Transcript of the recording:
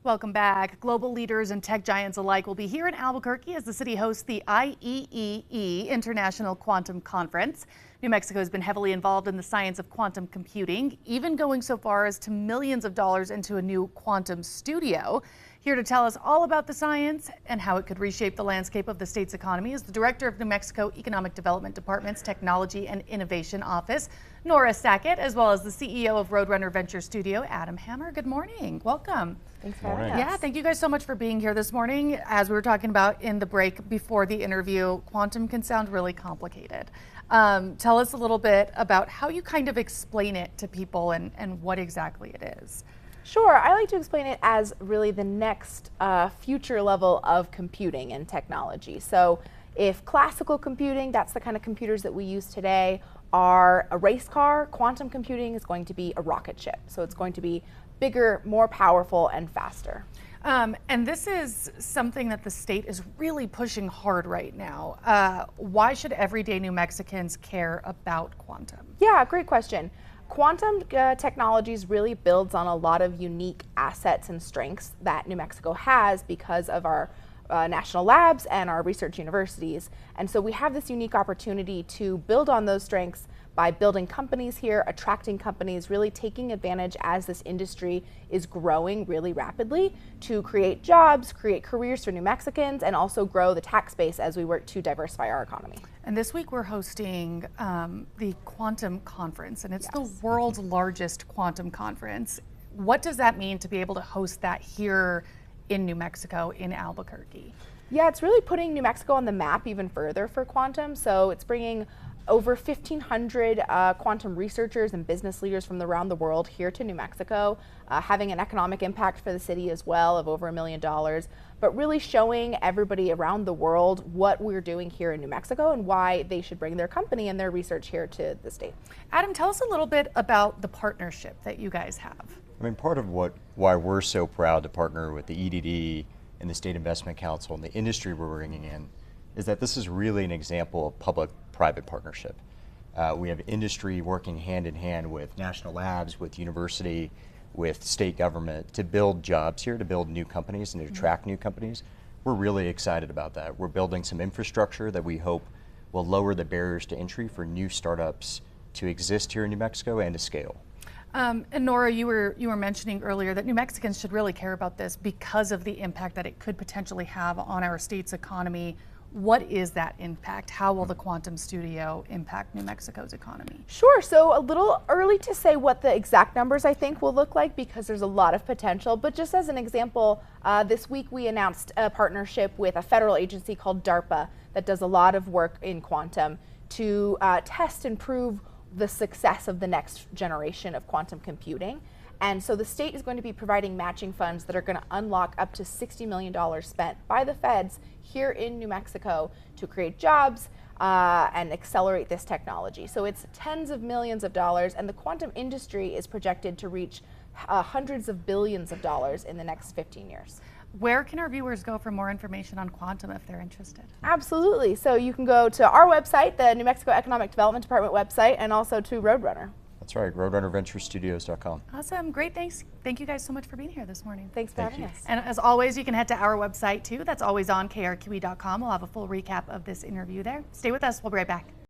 Welcome back. Global leaders and tech giants alike will be here in Albuquerque as the city hosts the IEEE International Quantum Conference. New Mexico has been heavily involved in the science of quantum computing, even going so far as to millions of dollars into a new quantum studio. Here to tell us all about the science and how it could reshape the landscape of the state's economy is the director of New Mexico Economic Development Department's Technology and Innovation Office, Nora Sackett, as well as the CEO of Roadrunner Venture Studio, Adam Hammer. Good morning. Welcome. Thanks for having us. Yeah, thank you guys so much for being here this morning. As we were talking about in the break before the interview, quantum can sound really complicated. Tell us a little bit about how you kind of explain it to people and what exactly it is. Sure, I like to explain it as really the next future level of computing and technology. So if classical computing, that's the kind of computers that we use today, are a race car, quantum computing is going to be a rocket ship. So it's going to be bigger, more powerful, and faster. And this is something that the state is really pushing hard right now. Why should everyday New Mexicans care about quantum? Yeah, great question. Quantum technologies really builds on a lot of unique assets and strengths that New Mexico has because of our national labs and our research universities. And so we have this unique opportunity to build on those strengths by building companies here, attracting companies, really taking advantage as this industry is growing really rapidly to create jobs, create careers for New Mexicans, and also grow the tax base as we work to diversify our economy. And this week we're hosting the Quantum Conference, and it's the world's largest quantum conference. What does that mean to be able to host that here in New Mexico, in Albuquerque? Yeah, it's really putting New Mexico on the map even further for quantum. So it's bringing over 1,500 quantum researchers and business leaders from around the world here to New Mexico, having an economic impact for the city as well of over $1 million, but really showing everybody around the world what we're doing here in New Mexico and why they should bring their company and their research here to the state. Adam, tell us a little bit about the partnership that you guys have. I mean, part of why we're so proud to partner with the EDD and the State Investment Council and the industry we're bringing in is that this is really an example of public-private partnership. We have industry working hand in hand with national labs, with university, with state government to build jobs here, to build new companies and to attract new companies. We're really excited about that. We're building some infrastructure that we hope will lower the barriers to entry for new startups to exist here in New Mexico and to scale. And Nora, you were mentioning earlier that New Mexicans should really care about this because of the impact that it could potentially have on our state's economy. What is that impact? How will the quantum studio impact New Mexico's economy? Sure, so a little early to say what the exact numbers I think will look like because there's a lot of potential, but just as an example, this week we announced a partnership with a federal agency called DARPA that does a lot of work in quantum to test and prove the success of the next generation of quantum computing. And so the state is going to be providing matching funds that are going to unlock up to $60 million spent by the feds here in New Mexico to create jobs and accelerate this technology. So it's tens of millions of dollars, and the quantum industry is projected to reach hundreds of billions of dollars in the next 15 years. Where can our viewers go for more information on quantum if they're interested? Absolutely. So you can go to our website, the New Mexico Economic Development Department website, and also to Roadrunner. That's right, roadrunnerventurestudios.com. Awesome, great, thanks. Thank you guys so much for being here this morning. Thanks for having us. And as always, you can head to our website too. That's always on krqe.com. We'll have a full recap of this interview there. Stay with us, we'll be right back.